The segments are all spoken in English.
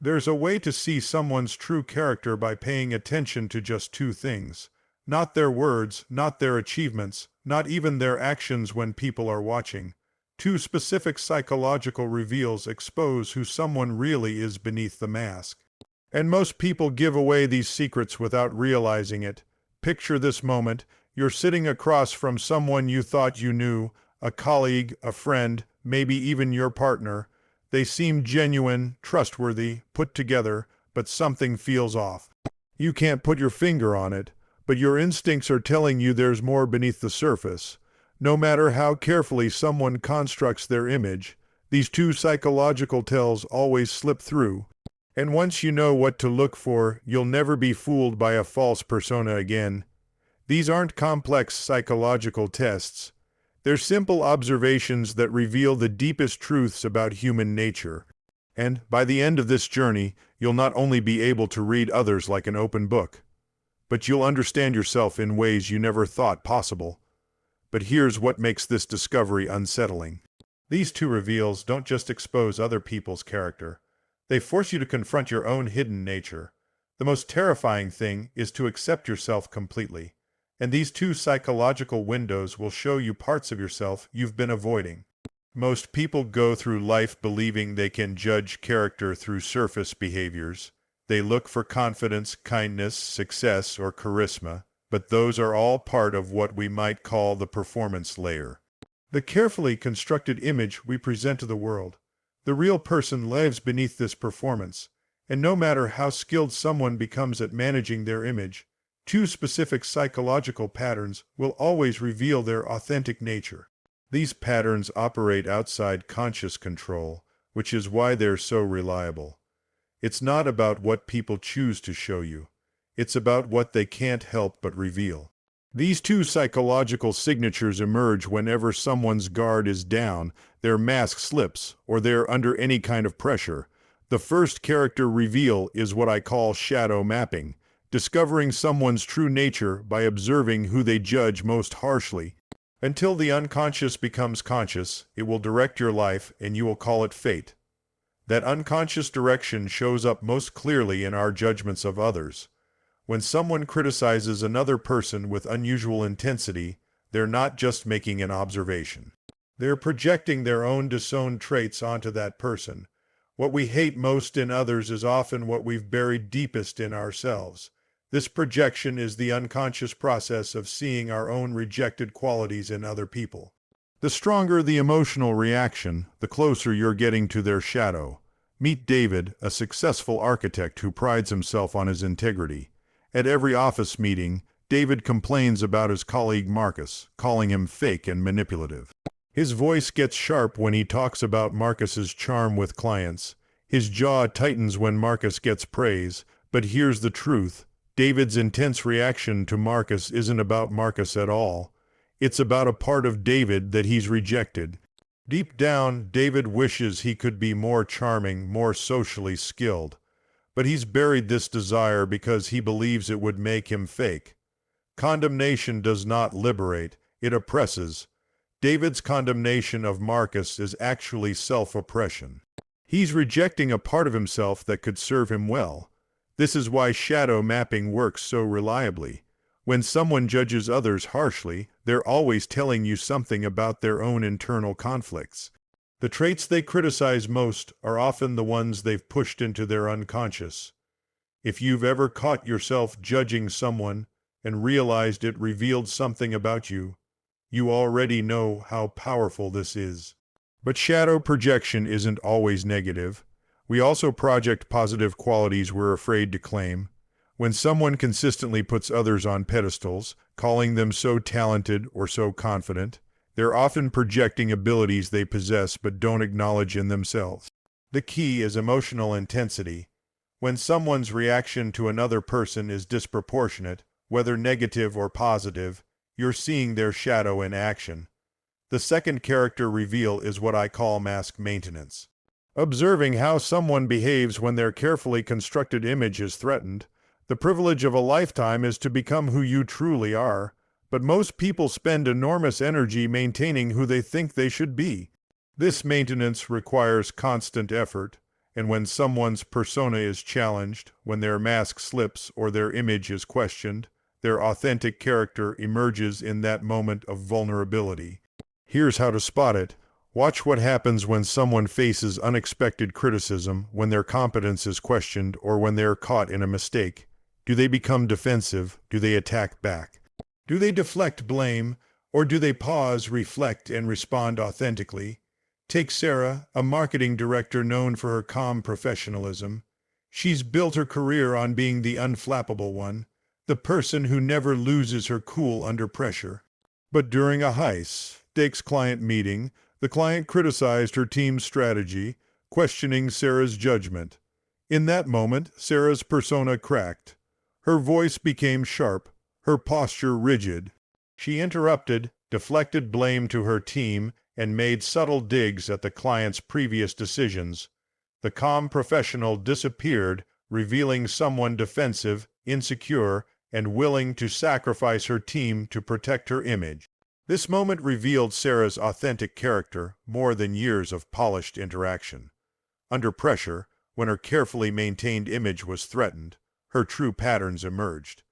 There's a way to see someone's true character by paying attention to just two things. Not their words, not their achievements, not even their actions when people are watching. Two specific psychological reveals expose who someone really is beneath the mask. And most people give away these secrets without realizing it. Picture this moment. You're sitting across from someone you thought you knew, a colleague, a friend, maybe even your partner. They seem genuine, trustworthy, put together, but something feels off. You can't put your finger on it, but your instincts are telling you there's more beneath the surface. No matter how carefully someone constructs their image, these two psychological tells always slip through. And once you know what to look for, you'll never be fooled by a false persona again. These aren't complex psychological tests. They're simple observations that reveal the deepest truths about human nature. And by the end of this journey, you'll not only be able to read others like an open book, but you'll understand yourself in ways you never thought possible. But here's what makes this discovery unsettling. These two reveals don't just expose other people's character. They force you to confront your own hidden nature. The most terrifying thing is to accept yourself completely. And these two psychological windows will show you parts of yourself you've been avoiding. Most people go through life believing they can judge character through surface behaviors. They look for confidence, kindness, success, or charisma, but those are all part of what we might call the performance layer. The carefully constructed image we present to the world. The real person lives beneath this performance, and no matter how skilled someone becomes at managing their image, two specific psychological patterns will always reveal their authentic nature. These patterns operate outside conscious control, which is why they're so reliable. It's not about what people choose to show you. It's about what they can't help but reveal. These two psychological signatures emerge whenever someone's guard is down, their mask slips, or they're under any kind of pressure. The first character reveal is what I call shadow mapping, discovering someone's true nature by observing who they judge most harshly. Until the unconscious becomes conscious, it will direct your life, and you will call it fate. That unconscious direction shows up most clearly in our judgments of others. When someone criticizes another person with unusual intensity, they're not just making an observation. They're projecting their own disowned traits onto that person. What we hate most in others is often what we've buried deepest in ourselves. This projection is the unconscious process of seeing our own rejected qualities in other people. The stronger the emotional reaction, the closer you're getting to their shadow. Meet David, a successful architect who prides himself on his integrity. At every office meeting, David complains about his colleague Marcus, calling him fake and manipulative. His voice gets sharp when he talks about Marcus's charm with clients. His jaw tightens when Marcus gets praise. But here's the truth. David's intense reaction to Marcus isn't about Marcus at all. It's about a part of David that he's rejected. Deep down, David wishes he could be more charming, more socially skilled. But he's buried this desire because he believes it would make him fake. Condemnation does not liberate, it oppresses. David's condemnation of Marcus is actually self-oppression. He's rejecting a part of himself that could serve him well. This is why shadow mapping works so reliably. When someone judges others harshly, they're always telling you something about their own internal conflicts. The traits they criticize most are often the ones they've pushed into their unconscious. If you've ever caught yourself judging someone and realized it revealed something about you, you already know how powerful this is. But shadow projection isn't always negative. We also project positive qualities we're afraid to claim. When someone consistently puts others on pedestals, calling them so talented or so confident, they're often projecting abilities they possess but don't acknowledge in themselves. The key is emotional intensity. When someone's reaction to another person is disproportionate, whether negative or positive, you're seeing their shadow in action. The second character reveal is what I call mask maintenance. Observing how someone behaves when their carefully constructed image is threatened. The privilege of a lifetime is to become who you truly are. But most people spend enormous energy maintaining who they think they should be. This maintenance requires constant effort, And when someone's persona is challenged, when their mask slips or their image is questioned, their authentic character emerges in that moment of vulnerability. Here's how to spot it. Watch what happens when someone faces unexpected criticism, when their competence is questioned, or when they're caught in a mistake. Do they become defensive? Do they attack back? Do they deflect blame? Or do they pause, reflect, and respond authentically? Take Sarah, a marketing director known for her calm professionalism. She's built her career on being the unflappable one, the person who never loses her cool under pressure. But during a high-stakes client meeting, the client criticized her team's strategy, questioning Sarah's judgment. In that moment, Sarah's persona cracked. Her voice became sharp, her posture rigid. She interrupted, deflected blame to her team, and made subtle digs at the client's previous decisions. The calm professional disappeared, revealing someone defensive, insecure, and willing to sacrifice her team to protect her image. This moment revealed Sarah's authentic character more than years of polished interaction. Under pressure, when her carefully maintained image was threatened, her true patterns emerged.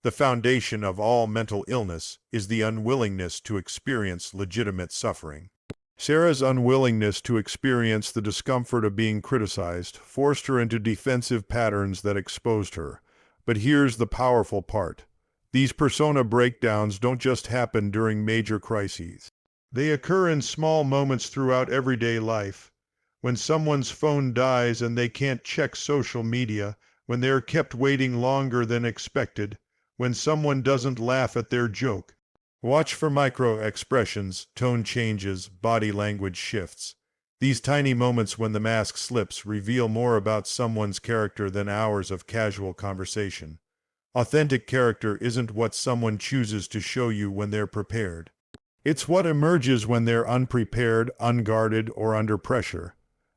The foundation of all mental illness is the unwillingness to experience legitimate suffering. Sarah's unwillingness to experience the discomfort of being criticized forced her into defensive patterns that exposed her. But here's the powerful part. These persona breakdowns don't just happen during major crises. They occur in small moments throughout everyday life. When someone's phone dies and they can't check social media, when they're kept waiting longer than expected, when someone doesn't laugh at their joke. Watch for micro-expressions, tone changes, body language shifts. These tiny moments when the mask slips reveal more about someone's character than hours of casual conversation. Authentic character isn't what someone chooses to show you when they're prepared. It's what emerges when they're unprepared, unguarded, or under pressure.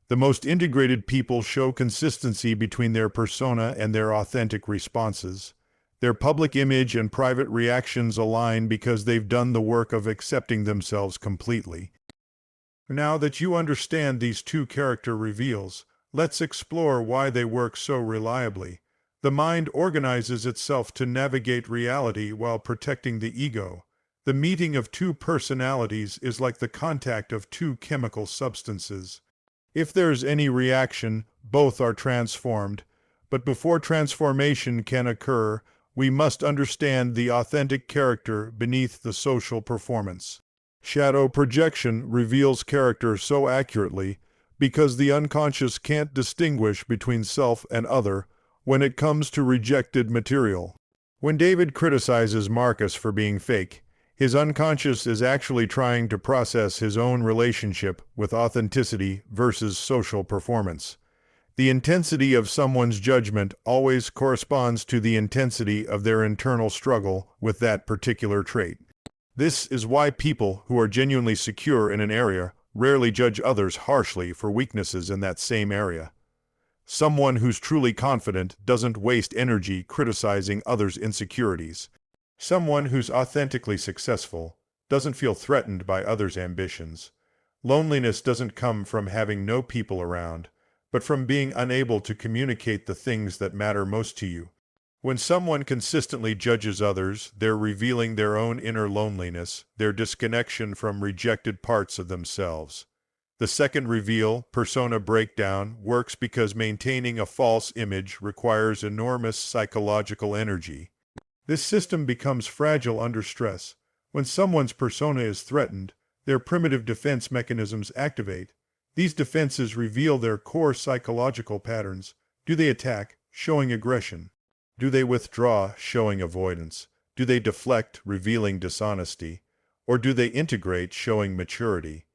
The most integrated people show consistency between their persona and their authentic responses. Their public image and private reactions align because they've done the work of accepting themselves completely. Now that you understand these two character reveals, let's explore why they work so reliably. The mind organizes itself to navigate reality while protecting the ego. The meeting of two personalities is like the contact of two chemical substances. If there's any reaction, both are transformed. But before transformation can occur, we must understand the authentic character beneath the social performance. Shadow projection reveals character so accurately because the unconscious can't distinguish between self and other when it comes to rejected material. When David criticizes Marcus for being fake, his unconscious is actually trying to process his own relationship with authenticity versus social performance. The intensity of someone's judgment always corresponds to the intensity of their internal struggle with that particular trait. This is why people who are genuinely secure in an area rarely judge others harshly for weaknesses in that same area. Someone who's truly confident doesn't waste energy criticizing others' insecurities. Someone who's authentically successful doesn't feel threatened by others' ambitions. Loneliness doesn't come from having no people around, but from being unable to communicate the things that matter most to you. When someone consistently judges others, they're revealing their own inner loneliness, their disconnection from rejected parts of themselves. The second reveal, persona breakdown, works because maintaining a false image requires enormous psychological energy. This system becomes fragile under stress. When someone's persona is threatened, their primitive defense mechanisms activate. These defenses reveal their core psychological patterns. Do they attack, showing aggression? Do they withdraw, showing avoidance? Do they deflect, revealing dishonesty? Or do they integrate, showing maturity?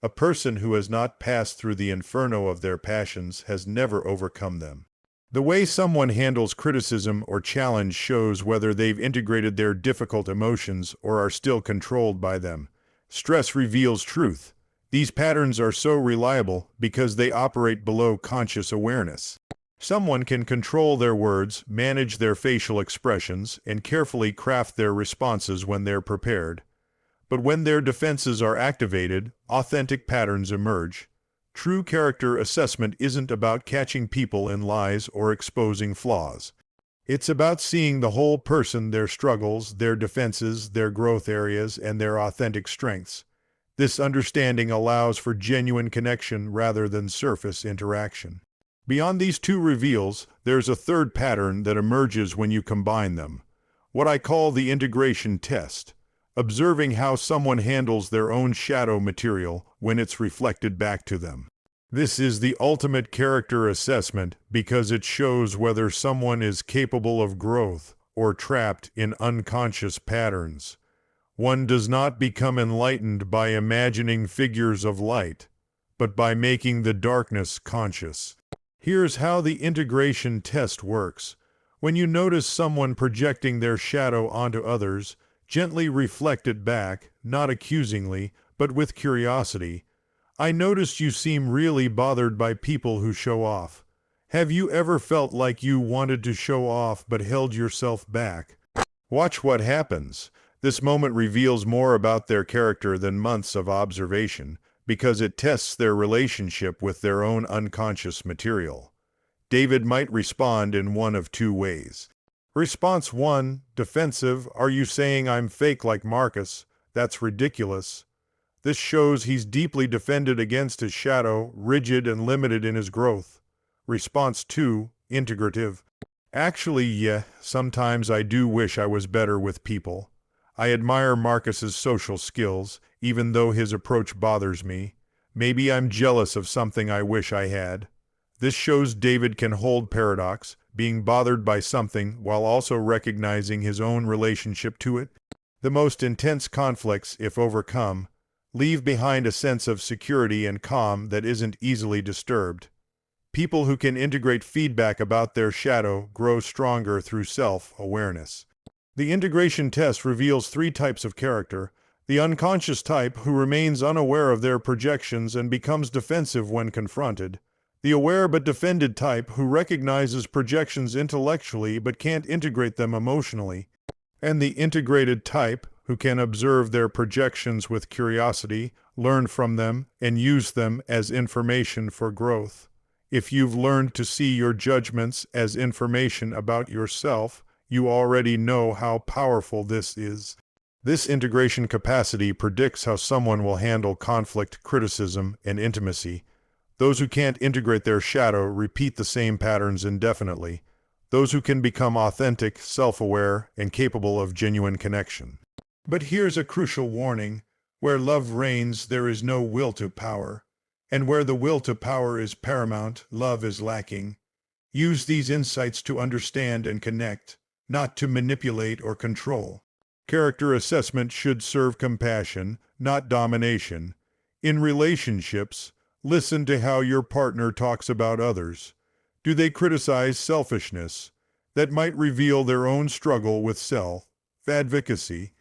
A person who has not passed through the inferno of their passions has never overcome them. The way someone handles criticism or challenge shows whether they've integrated their difficult emotions or are still controlled by them. Stress reveals truth. These patterns are so reliable because they operate below conscious awareness. Someone can control their words, manage their facial expressions, and carefully craft their responses when they're prepared. But when their defenses are activated, authentic patterns emerge. True character assessment isn't about catching people in lies or exposing flaws. It's about seeing the whole person, their struggles, their defenses, their growth areas, and their authentic strengths. This understanding allows for genuine connection rather than surface interaction. Beyond these two reveals, there's a third pattern that emerges when you combine them, what I call the integration test, observing how someone handles their own shadow material when it's reflected back to them. This is the ultimate character assessment because it shows whether someone is capable of growth or trapped in unconscious patterns. One does not become enlightened by imagining figures of light, but by making the darkness conscious. Here's how the integration test works. When you notice someone projecting their shadow onto others, gently reflect it back, not accusingly, but with curiosity. I noticed you seem really bothered by people who show off. Have you ever felt like you wanted to show off but held yourself back? Watch what happens. This moment reveals more about their character than months of observation, because it tests their relationship with their own unconscious material. David might respond in one of two ways. Response 1, defensive. Are you saying I'm fake like Marcus? That's ridiculous. This shows he's deeply defended against his shadow, rigid and limited in his growth. Response 2, integrative. Actually, yeah, sometimes I do wish I was better with people. I admire Marcus's social skills, even though his approach bothers me. Maybe I'm jealous of something I wish I had. This shows David can hold paradox, being bothered by something while also recognizing his own relationship to it. The most intense conflicts, if overcome, leave behind a sense of security and calm that isn't easily disturbed. People who can integrate feedback about their shadow grow stronger through self-awareness. The integration test reveals three types of character: the unconscious type, who remains unaware of their projections and becomes defensive when confronted; the aware but defended type, who recognizes projections intellectually but can't integrate them emotionally; and the integrated type, who can observe their projections with curiosity, learn from them, and use them as information for growth. If you've learned to see your judgments as information about yourself, you already know how powerful this is. This integration capacity predicts how someone will handle conflict, criticism, and intimacy. Those who can't integrate their shadow repeat the same patterns indefinitely. Those who can become authentic, self-aware, and capable of genuine connection. But here's a crucial warning. Where love reigns, there is no will to power. And where the will to power is paramount, love is lacking. Use these insights to understand and connect, not to manipulate or control. Character assessment should serve compassion, not domination. In relationships, listen to how your partner talks about others. Do they criticize selfishness? That might reveal their own struggle with self-advocacy.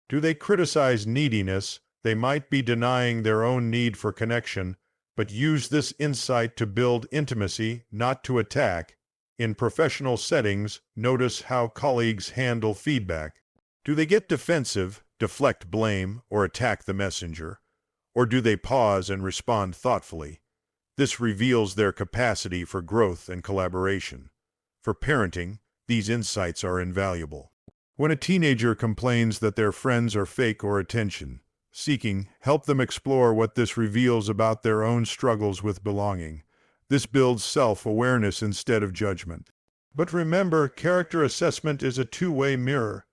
Do they criticize neediness? They might be denying their own need for connection, but use this insight to build intimacy, not to attack. In professional settings, notice how colleagues handle feedback. Do they get defensive, deflect blame, or attack the messenger? Or do they pause and respond thoughtfully? This reveals their capacity for growth and collaboration. For parenting, these insights are invaluable. When a teenager complains that their friends are fake or attention-seeking, help them explore what this reveals about their own struggles with belonging. This builds self-awareness instead of judgment. But remember, character assessment is a two-way mirror.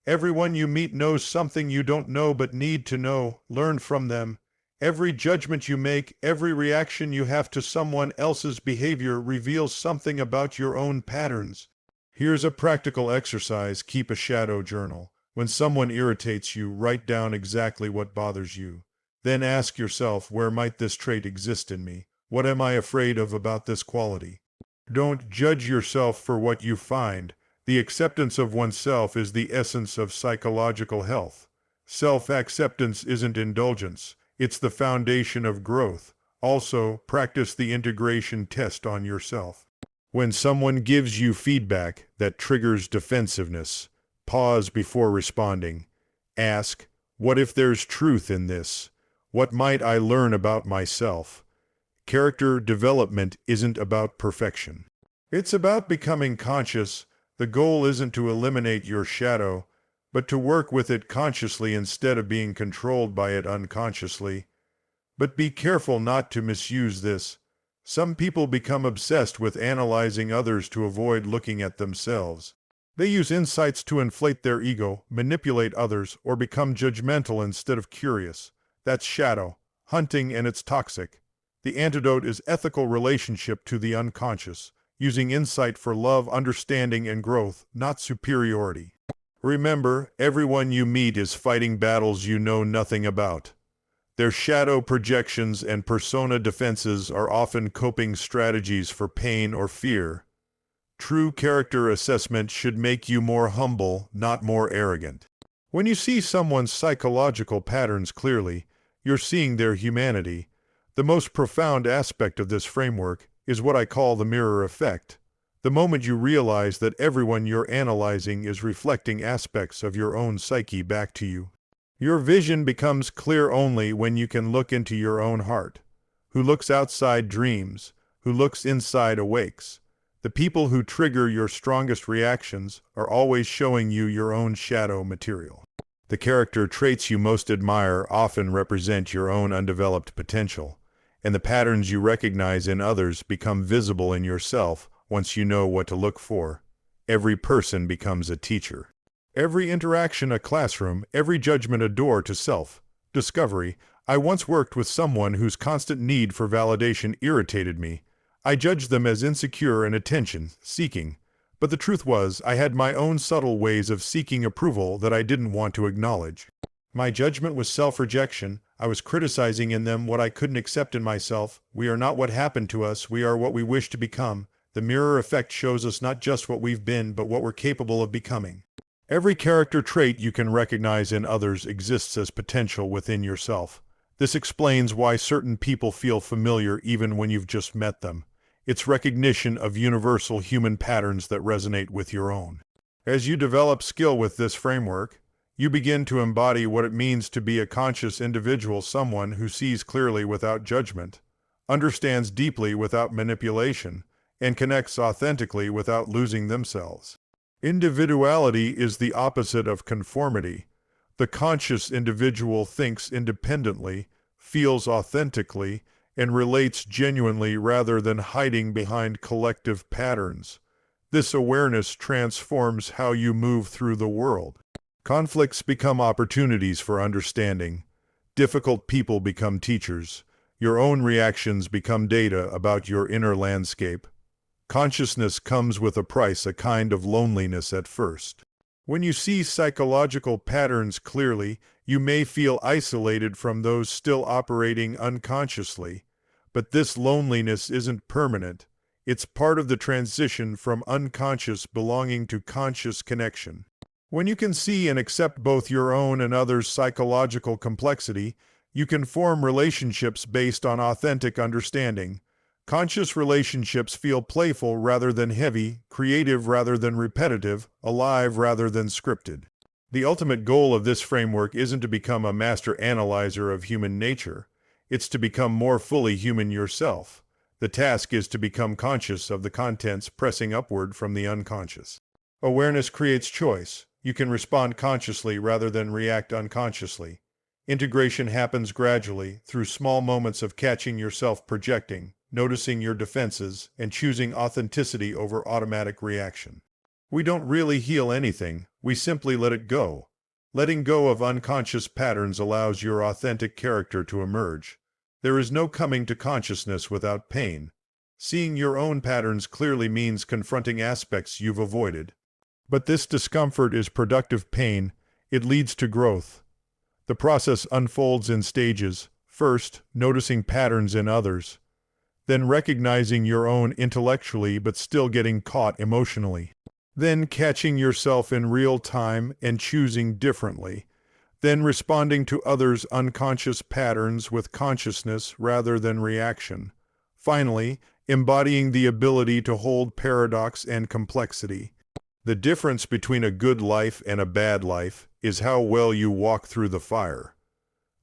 Everyone you meet knows something you don't know but need to know. Learn from them. Every judgment you make, every reaction you have to someone else's behavior reveals something about your own patterns. Here's a practical exercise. Keep a shadow journal. When someone irritates you, write down exactly what bothers you. Then ask yourself, where might this trait exist in me? What am I afraid of about this quality? Don't judge yourself for what you find. The acceptance of oneself is the essence of psychological health. Self-acceptance isn't indulgence. It's the foundation of growth. Also, practice the integration test on yourself. When someone gives you feedback that triggers defensiveness, pause before responding. Ask, what if there's truth in this? What might I learn about myself? Character development isn't about perfection. It's about becoming conscious. The goal isn't to eliminate your shadow, but to work with it consciously instead of being controlled by it unconsciously. But be careful not to misuse this. Some people become obsessed with analyzing others to avoid looking at themselves. They use insights to inflate their ego, manipulate others, or become judgmental instead of curious. That's shadow hunting, and it's toxic. The antidote is ethical relationship to the unconscious, using insight for love, understanding, and growth, not superiority. Remember, everyone you meet is fighting battles you know nothing about. Their shadow projections and persona defenses are often coping strategies for pain or fear. True character assessment should make you more humble, not more arrogant. When you see someone's psychological patterns clearly, you're seeing their humanity. The most profound aspect of this framework is what I call the mirror effect. The moment you realize that everyone you're analyzing is reflecting aspects of your own psyche back to you. Your vision becomes clear only when you can look into your own heart. Who looks outside dreams, who looks inside awakes. The people who trigger your strongest reactions are always showing you your own shadow material. The character traits you most admire often represent your own undeveloped potential, and the patterns you recognize in others become visible in yourself once you know what to look for. Every person becomes a teacher. Every interaction a classroom, every judgment a door to self-discovery. I once worked with someone whose constant need for validation irritated me. I judged them as insecure and attention-seeking, but the truth was I had my own subtle ways of seeking approval that I didn't want to acknowledge. My judgment was self-rejection. I was criticizing in them what I couldn't accept in myself. We are not what happened to us, we are what we wish to become. The mirror effect shows us not just what we've been, but what we're capable of becoming. Every character trait you can recognize in others exists as potential within yourself. This explains why certain people feel familiar even when you've just met them. It's recognition of universal human patterns that resonate with your own. As you develop skill with this framework, you begin to embody what it means to be a conscious individual, someone who sees clearly without judgment, understands deeply without manipulation, and connects authentically without losing themselves. Individuality is the opposite of conformity. The conscious individual thinks independently, feels authentically, and relates genuinely rather than hiding behind collective patterns. This awareness transforms how you move through the world. Conflicts become opportunities for understanding. Difficult people become teachers. Your own reactions become data about your inner landscape. Consciousness comes with a price, a kind of loneliness at first. When you see psychological patterns clearly, you may feel isolated from those still operating unconsciously. But this loneliness isn't permanent. It's part of the transition from unconscious belonging to conscious connection. When you can see and accept both your own and others' psychological complexity, you can form relationships based on authentic understanding. Conscious relationships feel playful rather than heavy, creative rather than repetitive, alive rather than scripted. The ultimate goal of this framework isn't to become a master analyzer of human nature. It's to become more fully human yourself. The task is to become conscious of the contents pressing upward from the unconscious. Awareness creates choice. You can respond consciously rather than react unconsciously. Integration happens gradually through small moments of catching yourself projecting, noticing your defenses, and choosing authenticity over automatic reaction. We don't really heal anything, we simply let it go. Letting go of unconscious patterns allows your authentic character to emerge. There is no coming to consciousness without pain. Seeing your own patterns clearly means confronting aspects you've avoided. But this discomfort is productive pain. It leads to growth. The process unfolds in stages. First, noticing patterns in others. Then recognizing your own intellectually but still getting caught emotionally. Then catching yourself in real time and choosing differently. Then responding to others' unconscious patterns with consciousness rather than reaction. Finally, embodying the ability to hold paradox and complexity. The difference between a good life and a bad life is how well you walk through the fire.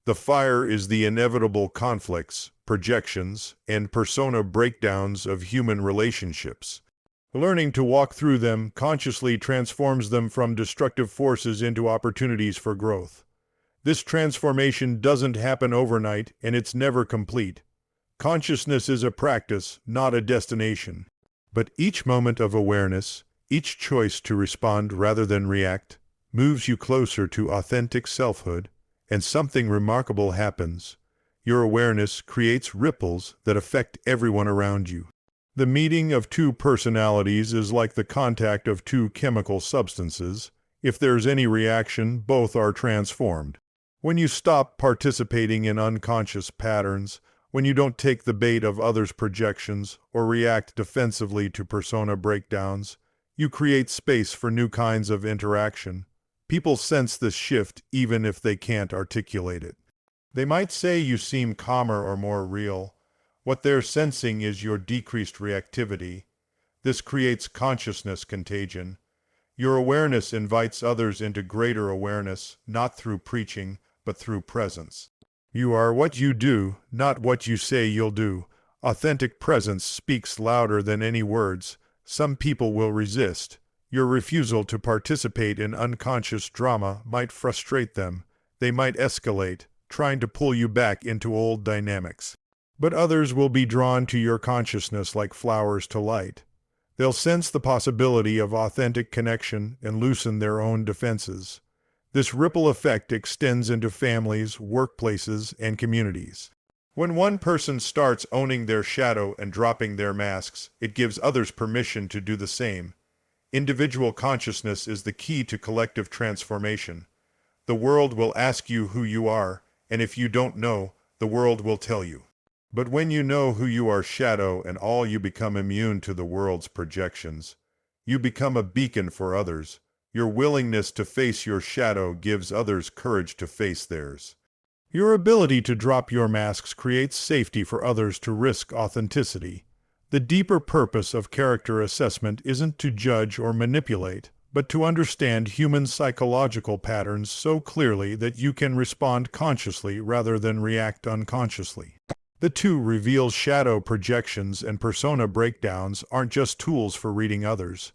The fire is the inevitable conflicts, projections, and persona breakdowns of human relationships. Learning to walk through them consciously transforms them from destructive forces into opportunities for growth. This transformation doesn't happen overnight, and it's never complete. Consciousness is a practice, not a destination. But each moment of awareness, each choice to respond rather than react, moves you closer to authentic selfhood, and something remarkable happens. Your awareness creates ripples that affect everyone around you. The meeting of two personalities is like the contact of two chemical substances. If there's any reaction, both are transformed. When you stop participating in unconscious patterns, when you don't take the bait of others' projections or react defensively to persona breakdowns, you create space for new kinds of interaction. People sense this shift even if they can't articulate it. They might say you seem calmer or more real. What they're sensing is your decreased reactivity. This creates consciousness contagion. Your awareness invites others into greater awareness, not through preaching, but through presence. You are what you do, not what you say you'll do. Authentic presence speaks louder than any words. Some people will resist. Your refusal to participate in unconscious drama might frustrate them. They might escalate, trying to pull you back into old dynamics. But others will be drawn to your consciousness like flowers to light. They'll sense the possibility of authentic connection and loosen their own defenses. This ripple effect extends into families, workplaces, and communities. When one person starts owning their shadow and dropping their masks, it gives others permission to do the same. Individual consciousness is the key to collective transformation. The world will ask you who you are, and if you don't know, the world will tell you. But when you know who you are shadow and all, you become immune to the world's projections. You become a beacon for others. Your willingness to face your shadow gives others courage to face theirs. Your ability to drop your masks creates safety for others to risk authenticity. The deeper purpose of character assessment isn't to judge or manipulate, but to understand human psychological patterns so clearly that you can respond consciously rather than react unconsciously. The two reveal shadow projections and persona breakdowns aren't just tools for reading others.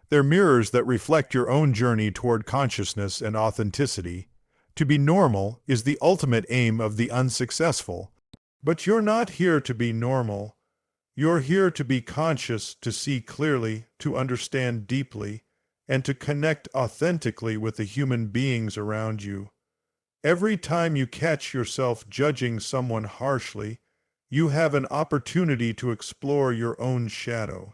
They're mirrors that reflect your own journey toward consciousness and authenticity. To be normal is the ultimate aim of the unsuccessful. But you're not here to be normal. You're here to be conscious, to see clearly, to understand deeply, and to connect authentically with the human beings around you. Every time you catch yourself judging someone harshly, you have an opportunity to explore your own shadow.